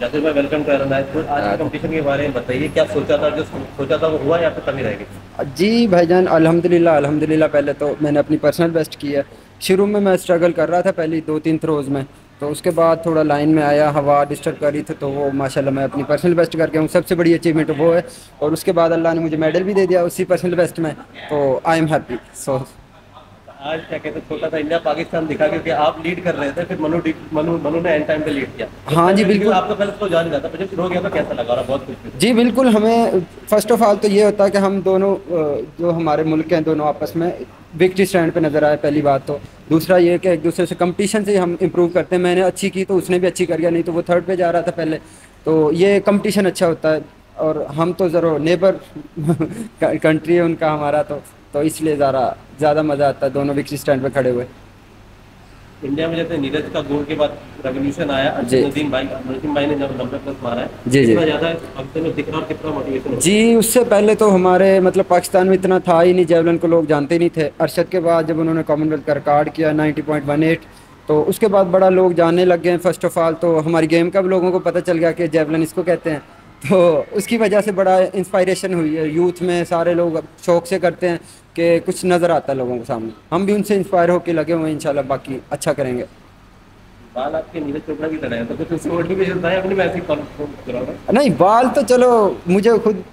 जाकिर भाई वेलकम कर रहा है। तो आज के कंपटीशन के बारे में बताइए, क्या सोचा था, जो सोचा था वो हुआ या फिर कमी रह गई? जी भाईजान, अल्हम्दुलिल्लाह अल्हम्दुलिल्लाह। पहले तो मैंने अपनी पर्सनल बेस्ट की है। शुरू में मैं स्ट्रगल कर रहा था पहली 2-3 थ्रोज़ में, तो उसके बाद थोड़ा लाइन में आया, हवा डिस्टर्ब कर रही थी, तो वो माशाल्लाह मैं अपनी पर्सनल बेस्ट करके हूँ। सबसे बड़ी अचीवमेंट वो है। और उसके बाद अल्लाह ने मुझे मेडल भी दे दिया उसी पर्सनल बेस्ट में, तो आई एम हैप्पी। सो आज क्या कहते हैं, छोटा सा इंडिया पाकिस्तान दिखा, क्योंकि आप लीड कर रहे थे, फिर मनु ने एंड टाइम पे लीड किया। उस हाँ टाइम जी, पे लेकिन बिल्कुल। आपका पहले तो जान नहीं जाता, पर जब शुरू हो गया तो कैसा लगा? और बहुत खुश थे। जी बिल्कुल, हमें फ़र्स्ट ऑफ़ ऑल तो ये होता है कि हम दोनों जो हमारे मुल्क हैं, दोनों आपस में विक्ट्री स्टैंड पे नज़र आए, पहली बात तो। दूसरा ये कि एक दूसरे से कंपटीशन से हम इम्प्रूव करते हैं। मैंने अच्छी की तो उसने भी अच्छी कर गया, नहीं तो वो थर्ड पे जा रहा था पहले। तो ये कंपटीशन अच्छा होता है। और हम तो ज़रा नेबर कंट्री है उनका, हमारा तो इसलिए ज़्यादा मज़ा आता है दोनों विक्ट्री स्टैंड पे खड़े हुए। इंडिया में जैसे नीरज का गोल के बाद रेवोल्यूशन आया, जी नदीम भाई ने जब 90+ मारा है, जी जी कितना ज्यादा हफ्ते में दिख रहा और कितना मोटिवेशन हो जी। उससे पहले तो हमारे मतलब पाकिस्तान में इतना था ही नहीं, जेवलिन को लोग जानते ही नहीं थे। अरशद के बाद जब उन्होंने कॉमनवेल्थ का रिकॉर्ड किया 90.18, तो उसके बाद बड़ा लोग जानने लग गए। फर्स्ट ऑफ ऑल तो हमारी गेम का भी लोगों को पता चल गया कि जेवलिन इसको कहते हैं। तो उसकी वजह से बड़ा इंस्पायरेशन हुई है यूथ में। सारे लोग अब शौक से करते हैं कि कुछ नज़र आता है लोगों के सामने। हम भी उनसे इंस्पायर होकर लगे हुए हैं, इंशाल्लाह बाकी अच्छा करेंगे। बाल आपके नीरज चोपड़ा की तरह है, तो कुछ उसको मोटिवेशन था या अपनी वैसे ही कॉन्फिडेंस कराना? नहीं, बाल तो चलो मुझे खुद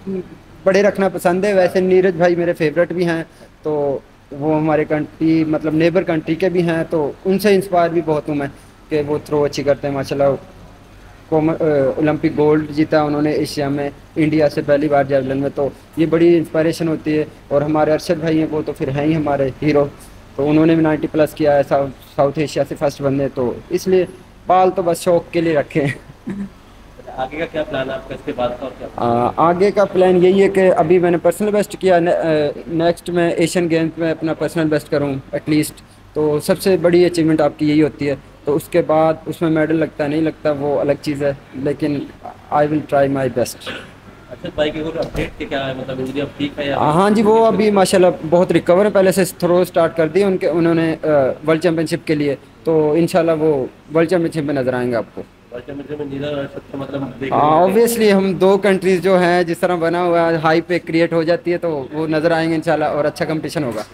बड़े रखना पसंद है। वैसे नीरज भाई मेरे फेवरेट भी हैं, तो वो हमारे कंट्री मतलब नेबर कंट्री के भी हैं, तो उनसे इंस्पायर भी बहुत हूँ मैं कि वो थ्रो अच्छी करते हैं माशाल्लाह। ओलंपिक गोल्ड जीता उन्होंने एशिया में, इंडिया से पहली बार जेवलिन में, तो ये बड़ी इंस्पायरेशन होती है। और हमारे अरशद भाई हैं, वो तो फिर हैं ही हमारे हीरो। तो उन्होंने भी 90+ किया है, साउथ एशिया से फर्स्ट बंदे, तो इसलिए बाल तो बस शौक के लिए रखे हैं। आगे का क्या प्लान है आपका इसके बाद का, और क्या? आगे का प्लान यही है कि अभी मैंने पर्सनल बेस्ट किया, नेक्स्ट मैं एशियन गेम्स में अपना पर्सनल बेस्ट करूं एटलीस्ट। तो सबसे बड़ी अचीवमेंट आपकी यही होती है। तो उसके बाद उसमें मेडल लगता है नहीं लगता वो अलग चीज़ है, लेकिन I will try my best. अच्छा भाई के कुछ अपडेट के क्या है, मतलब इंजरी अब ठीक है या अभी हाँ जी, वो उनकी अभी माशाल्लाह बहुत रिकवर है। पहले से थ्रो स्टार्ट कर दिए उन्होंने वर्ल्ड चैम्पियनशिप के लिए। तो इंशाल्लाह वो वर्ल्ड चैम्पियनशिप में नजर आएंगे आपको। वर्ल्ड चैंपियनशिप में नीरज और सबसे मतलब हाँ, देखने को मिलेंगे? ऑब्वियसली हम दो कंट्रीज जो हैं जिस तरह बना हुआ है, हाई पे क्रिएट हो जाती है, तो वो नज़र आएंगे इंशाल्लाह और अच्छा कंपटीशन होगा।